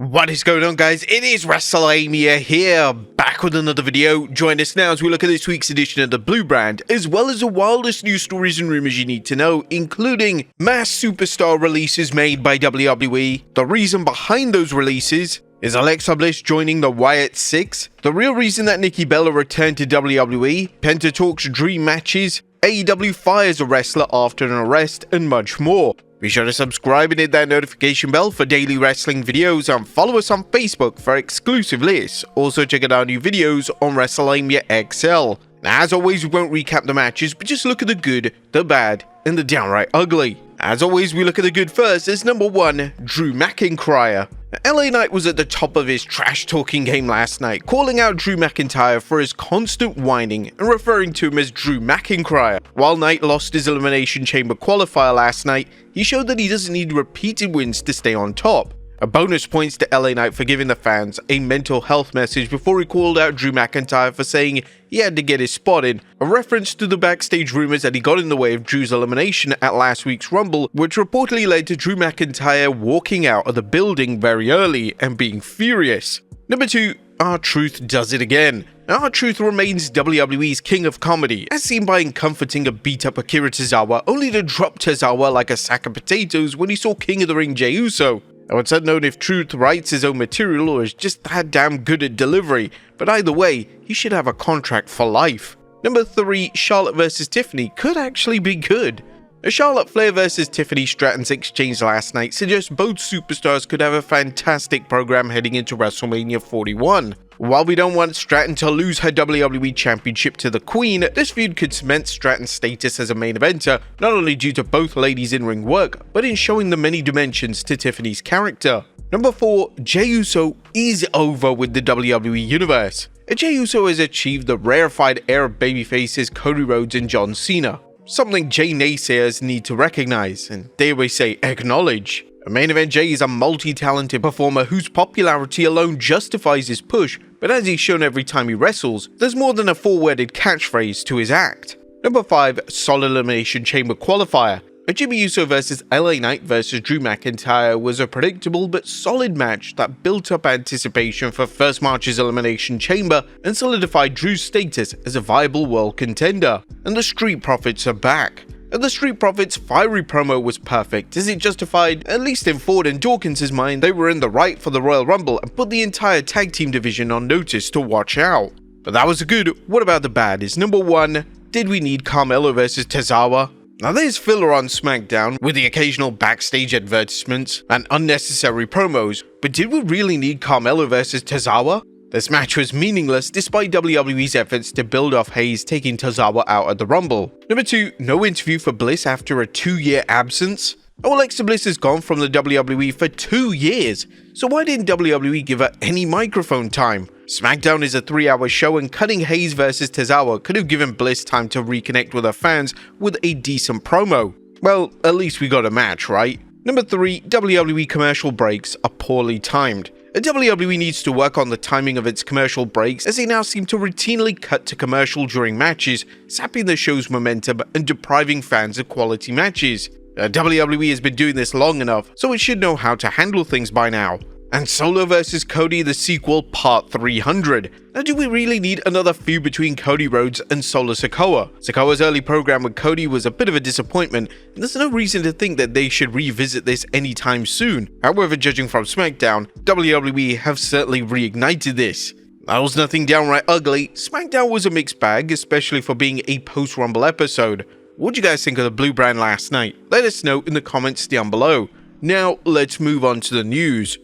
What is going on, guys? It is Wrestlelamia here, back with another video. Join us now as we look at this week's edition of the Blue Brand, as well as the wildest news stories and rumors you need to know, including mass superstar releases made by WWE, the reason behind those releases, is Alexa Bliss joining the Wyatt 6, the real reason that Nikki returned to WWE, Penta talks dream matches, AEW fires a wrestler after an arrest, and much more. Be sure to subscribe and hit that notification bell for daily wrestling videos, and follow us on Facebook for exclusive lists. Also check out our new videos on Wrestlelamia XL. Now, as always, we won't recap the matches, but just look at the good, the bad, and the downright ugly. As always, we look at the good first as number 1, Drew McIntyre. LA Knight was at the top of his trash-talking game last night, calling out Drew McIntyre for his constant whining and referring to him as Drew McIntyre. While Knight lost his Elimination Chamber qualifier last night, he showed that he doesn't need repeated wins to stay on top. A bonus points to LA Knight for giving the fans a mental health message before he called out Drew McIntyre for saying he had to get his spot in, a reference to the Backstage rumors that he got in the way of Drew's elimination at last week's Rumble, which reportedly led to Drew McIntyre walking out of the building very early and being furious. Number 2, R-Truth does it again. R-Truth remains WWE's king of comedy, as seen by comforting a beat-up Akira Tozawa, only to drop Tozawa like a sack of potatoes when he saw King of the Ring Jey Uso. Now, it's unknown if Truth writes his own material or is just that damn good at delivery, but either way, he should have a contract for life. Number 3, Charlotte vs Tiffany could actually be good. A Charlotte Flair vs Tiffany Stratton's exchange last night suggests both superstars could have a fantastic program heading into WrestleMania 41. While we don't want Stratton to lose her WWE Championship to the Queen, this feud could cement Stratton's status as a main eventer, not only due to both ladies' in-ring work, but in showing the many dimensions to Tiffany's character. Number 4, Jey Uso is over with the WWE Universe. Jey Uso has achieved the rarefied air of babyfaces Cody Rhodes and John Cena, something Jey naysayers need to recognize, and dare we say acknowledge. A main event Jey is a multi-talented performer whose popularity alone justifies his push, but as he's shown every time he wrestles, there's more than a four-worded catchphrase to his act. Number 5, Solid Elimination Chamber Qualifier. A Jimmy Uso vs LA Knight vs Drew McIntyre was a predictable but solid match that built up anticipation for first March's Elimination Chamber and solidified Drew's status as a viable world contender. And the Street Profits are back. And the Street Profits' fiery promo was perfect, as it justified, at least in Ford and Dawkins' mind, they were in the right for the Royal Rumble and put the entire tag team division on notice to watch out. But that was the good. What about the bad? Is number 1, did we need Carmelo vs Tozawa? Now, there's filler on Smackdown, with the occasional backstage advertisements and unnecessary promos, but did we really need Carmelo vs Tozawa? This match was meaningless despite WWE's efforts to build off Hayes taking Tozawa out at the Rumble. Number 2, no interview for Bliss after a 2-year absence. Alexa Bliss has gone from the WWE for 2 years, so why didn't WWE give her any microphone time? Smackdown is a 3-hour show, and cutting Hayes vs Tozawa could have given Bliss time to reconnect with her fans with a decent promo. Well, at least we got a match, right? Number 3, WWE commercial breaks are poorly timed. WWE needs to work on the timing of its commercial breaks, as they now seem to routinely cut to commercial during matches, sapping the show's momentum and depriving fans of quality matches. WWE has been doing this long enough, so it should know how to handle things by now. And Solo vs Cody, the sequel, part 300. Now, do we really need another feud between Cody Rhodes and Solo Sikoa? Sikoa's early program with Cody was a bit of a disappointment, and there's no reason to think that they should revisit this anytime soon. However, judging from Smackdown, WWE have certainly reignited this. That was nothing downright ugly. Smackdown was a mixed bag, especially for being a post-Rumble episode. What did you guys think of the Blue Brand last night? Let us know in the comments down below. Now, let's move on to the news.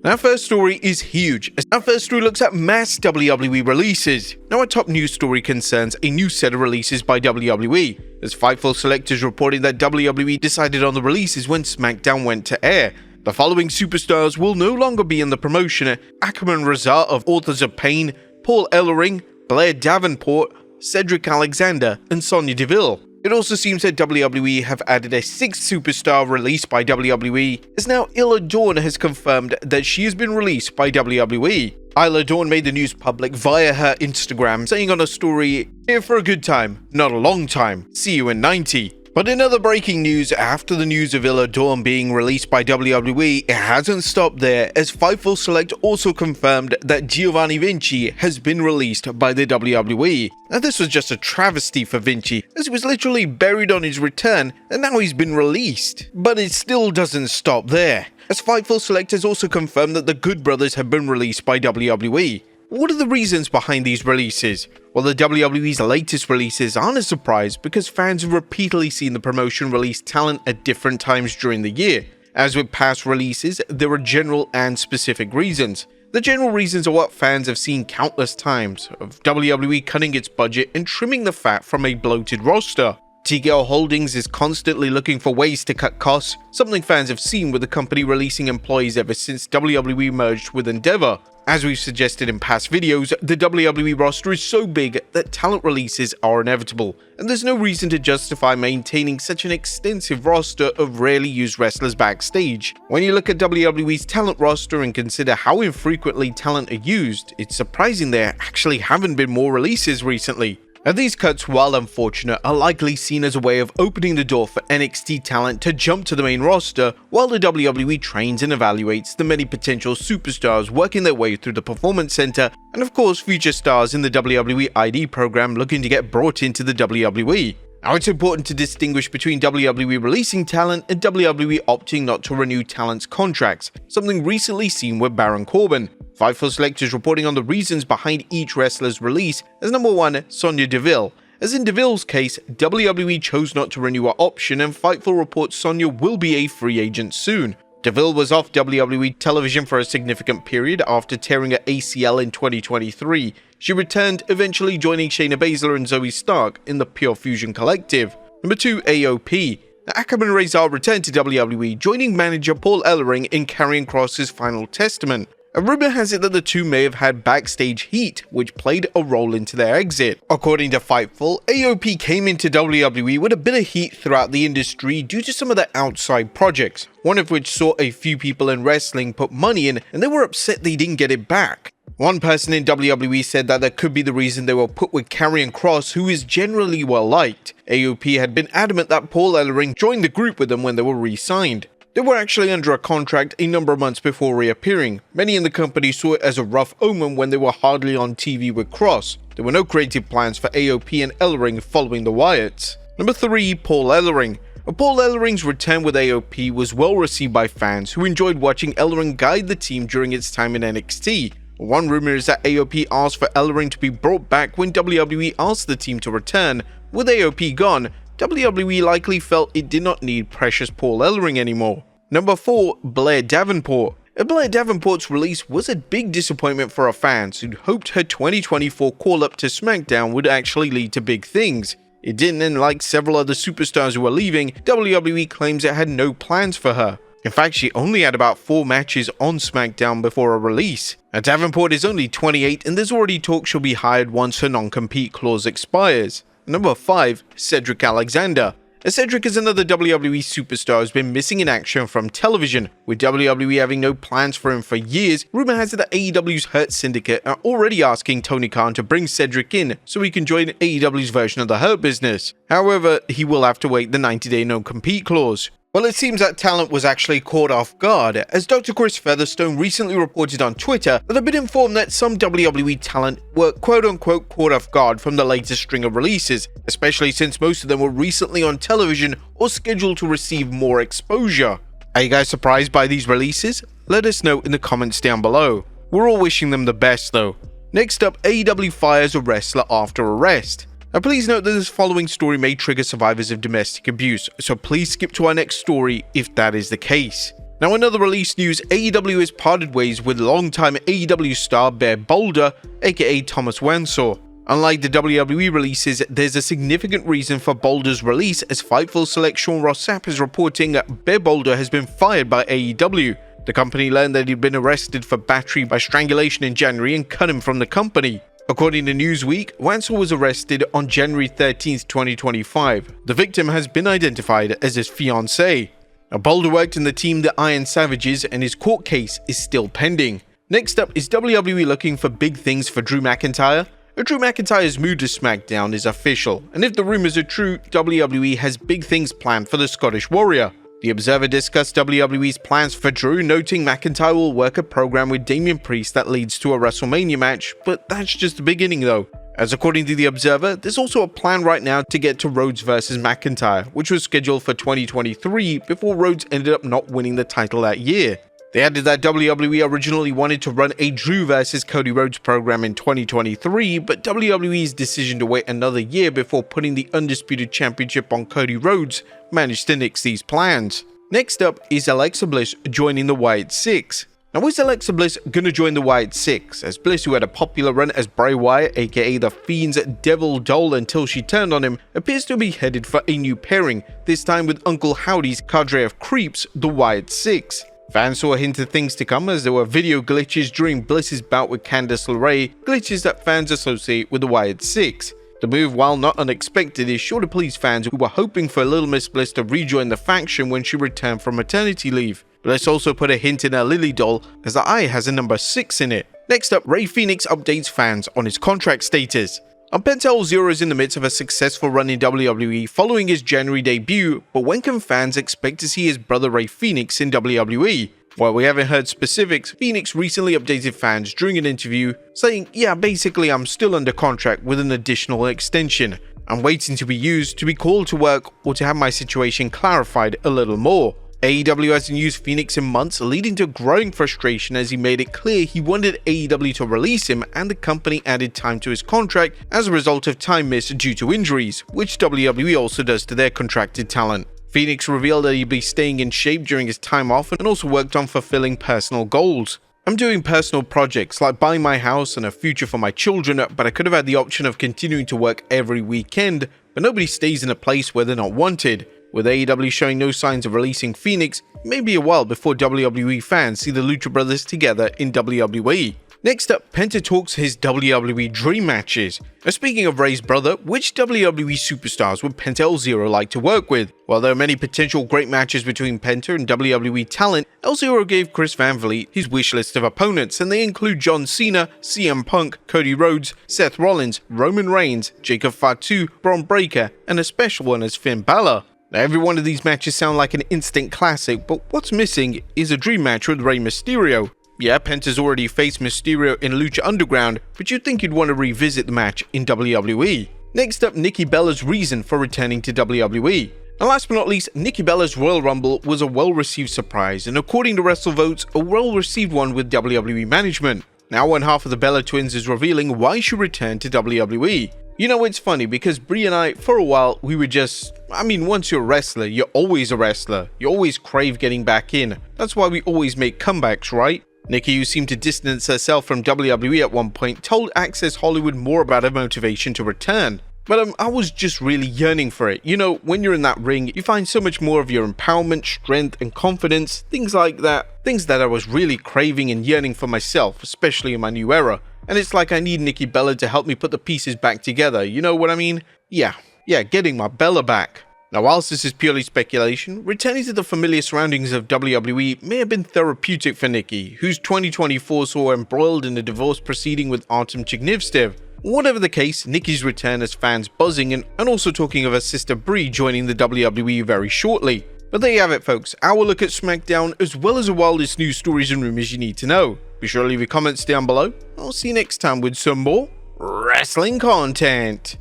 Our first story is huge. Our first story looks at mass WWE releases. Now, our top news story concerns a new set of releases by WWE, as Fightful Selectors reporting that WWE decided on the releases when Smackdown went to air. The following superstars will no longer be in the promotion: Akman Razat of Authors of Pain, Paul Ellering, Blair Davenport, Cedric Alexander, and Sonya Deville. It also seems that WWE have added a sixth superstar released by WWE, as now Isla Dawn has confirmed that she has been released by WWE. Isla Dawn made the news public via her Instagram, saying on a story, "Here for a good time, not a long time. See you in 90. But in other breaking news, after the news of Isla Dawn being released by WWE, it hasn't stopped there, as Fightful Select also confirmed that Giovanni Vinci has been released by the WWE. Now this was just a travesty for Vinci, as he was literally buried on his return, and now he's been released. But it still doesn't stop there, as Fightful Select has also confirmed that the Good Brothers have been released by WWE. What are the reasons behind these releases? Well, the WWE's latest releases aren't a surprise because fans have repeatedly seen the promotion release talent at different times during the year. As with past releases, there are general and specific reasons. The general reasons are what fans have seen countless times, of WWE cutting its budget and trimming the fat from a bloated roster. TKO Holdings is constantly looking for ways to cut costs, something fans have seen with the company releasing employees ever since WWE merged with Endeavor. As we've suggested in past videos, the WWE roster is so big that talent releases are inevitable, and there's no reason to justify maintaining such an extensive roster of rarely used wrestlers backstage. When you look at WWE's talent roster and consider how infrequently talent are used, it's surprising there actually haven't been more releases recently. Now these cuts, while unfortunate, are likely seen as a way of opening the door for NXT talent to jump to the main roster, while the WWE trains and evaluates the many potential superstars working their way through the Performance Center, and of course future stars in the WWE ID program looking to get brought into the WWE. Now it's important to distinguish between WWE releasing talent and WWE opting not to renew talent's contracts, something recently seen with Baron Corbin. Fightful Select is reporting on the reasons behind each wrestler's release as number 1, Sonya Deville. As in Deville's case, WWE chose not to renew her option, and Fightful reports Sonya will be a free agent soon. Deville was off WWE television for a significant period after tearing her ACL in 2023. She returned, eventually joining Shayna Baszler and Zoe Stark in the Pure Fusion Collective. Number 2, AOP. Akam Rezar returned to WWE, joining manager Paul Ellering in Karrion Kross's Final Testament. A rumor has it that the two may have had backstage heat, which played a role into their exit. According to Fightful, AOP came into WWE with a bit of heat throughout the industry due to some of their outside projects, one of which saw a few people in wrestling put money in and they were upset they didn't get it back. One person in WWE said that that could be the reason they were put with Karrion Kross, who is generally well liked. AOP had been adamant that Paul Ellering joined the group with them when they were re-signed. They were actually under a contract a number of months before reappearing. Many in the company saw it as a rough omen when they were hardly on TV with Kross. There were no creative plans for AOP and Ellering following the Wyatts. Number 3, Paul Ellering. Paul Ellering's return with AOP was well received by fans who enjoyed watching Ellering guide the team during its time in NXT. One rumor is that AOP asked for Ellering to be brought back when WWE asked the team to return. With AOP gone, WWE likely felt it did not need precious Paul Ellering anymore. Number 4, Blair Davenport. Blair Davenport's release was a big disappointment for her fans who'd hoped her 2024 call-up to Smackdown would actually lead to big things. It didn't, and like several other superstars who were leaving, WWE claims it had no plans for her. In fact, she only had about 4 matches on SmackDown before a release. Now, Davenport is only 28 and there's already talk she'll be hired once her non-compete clause expires. Number 5, Cedric Alexander. Cedric is another WWE superstar who's been missing in action from television. With WWE having no plans for him for years, rumor has it that AEW's Hurt Syndicate are already asking Tony Khan to bring Cedric in so he can join AEW's version of the Hurt Business. However, he will have to wait the 90-day no-compete clause. Well, it seems that talent was actually caught off guard, as Dr. Chris Featherstone recently reported on Twitter that they've been informed that some WWE talent were quote-unquote caught off guard from the latest string of releases, especially since most of them were recently on television or scheduled to receive more exposure. Are you guys surprised by these releases? Let us know in the comments down below. We're all wishing them the best though. Next up, AEW fires a wrestler after arrest. Now please note that this following story may trigger survivors of domestic abuse, so please skip to our next story if that is the case. Now in other release news, AEW has parted ways with longtime AEW star Bear Boulder, aka Thomas Wansaw. Unlike the WWE releases, there's a significant reason for Boulder's release, as Fightful Select Sean Ross Sapp is reporting that Bear Boulder has been fired by AEW. The company learned that he'd been arrested for battery by strangulation in January and cut him from the company. According to Newsweek, Wansel was arrested on January 13, 2025. The victim has been identified as his fiancée. Now, Boulder worked in the team the Iron Savages, and his court case is still pending. Next up, is WWE looking for big things for Drew McIntyre? Drew McIntyre's move to Smackdown is official, and if the rumors are true, WWE has big things planned for the Scottish Warrior. The Observer discussed WWE's plans for Drew, noting McIntyre will work a program with Damian Priest that leads to a WrestleMania match, but that's just the beginning though. As according to The Observer, there's also a plan right now to get to Rhodes vs McIntyre, which was scheduled for 2023 before Rhodes ended up not winning the title that year. They added that WWE originally wanted to run a Drew vs Cody Rhodes program in 2023, but WWE's decision to wait another year before putting the Undisputed Championship on Cody Rhodes managed to nix these plans. Next up is Alexa Bliss joining the Wyatt Six. Now, is Alexa Bliss gonna join the Wyatt Six, as Bliss, who had a popular run as Bray Wyatt, aka the Fiend's devil doll until she turned on him, appears to be headed for a new pairing, this time with Uncle Howdy's cadre of creeps, the Wyatt Six. Fans saw a hint of things to come as there were video glitches during Bliss's bout with Candice LeRae, glitches that fans associate with the Wyatt Six. The move, while not unexpected, is sure to please fans who were hoping for Little Miss Bliss to rejoin the faction when she returned from maternity leave. Bliss also put a hint in her Lily doll, as the eye has a number 6 in it. Next up, Rey Fenix updates fans on his contract status. Penta El-Zero is in the midst of a successful run in WWE following his January debut, but when can fans expect to see his brother Rey Fenix in WWE? While we haven't heard specifics, Fenix recently updated fans during an interview saying, "Yeah, basically I'm still under contract with an additional extension. I'm waiting to be used, to be called to work, or to have my situation clarified a little more." AEW hasn't used Fenix in months, leading to growing frustration as he made it clear he wanted AEW to release him, and the company added time to his contract as a result of time missed due to injuries, which WWE also does to their contracted talent. Fenix revealed that he'd be staying in shape during his time off and also worked on fulfilling personal goals. "I'm doing personal projects like buying my house and a future for my children, but I could have had the option of continuing to work every weekend, but nobody stays in a place where they're not wanted." With AEW showing no signs of releasing Fenix, it may be a while before WWE fans see the Lucha Brothers together in WWE. Next up, Penta talks his WWE dream matches. Now, speaking of Rey's brother, which WWE superstars would Penta El-Zero like to work with? While there are many potential great matches between Penta and WWE talent, El-Zero gave Chris Van Vliet his wish list of opponents, and they include John Cena, CM Punk, Cody Rhodes, Seth Rollins, Roman Reigns, Jacob Fatu, Bron Breakker, and a special one as Finn Balor. Now, every one of these matches sound like an instant classic, but what's missing is a dream match with Rey Mysterio. Yeah, Penta's already faced Mysterio in Lucha Underground, but you'd think you'd want to revisit the match in WWE. Next up, Nikki Bella's reason for returning to WWE. And last but not least, Nikki Bella's Royal Rumble was a well-received surprise, and according to WrestleVotes, a well-received one with WWE management. Now one half of the Bella twins is revealing why she returned to WWE. You know, it's funny because Brie and I, for a while, we were just, once you're a wrestler, you're always a wrestler. You always crave getting back in. That's why we always make comebacks, right? Nikki, who seemed to distance herself from WWE at one point, told Access Hollywood more about her motivation to return. But I was just really yearning for it. You know, when you're in that ring, you find so much more of your empowerment, strength, and confidence, things like that. Things that I was really craving and yearning for myself, especially in my new era. And it's like I need Nikki Bella to help me put the pieces back together, you know what I mean? Yeah, getting my Bella back. Now, whilst this is purely speculation, returning to the familiar surroundings of WWE may have been therapeutic for Nikki, whose 2024 saw her embroiled in a divorce proceeding with Artem Chignivstev. Whatever the case, Nikki's return has fans buzzing and also talking of her sister Brie joining the WWE very shortly. But there you have it, folks, our look at Smackdown, as well as the wildest news stories and rumors you need to know. Be sure to leave your comments down below. I'll see you next time with some more wrestling content.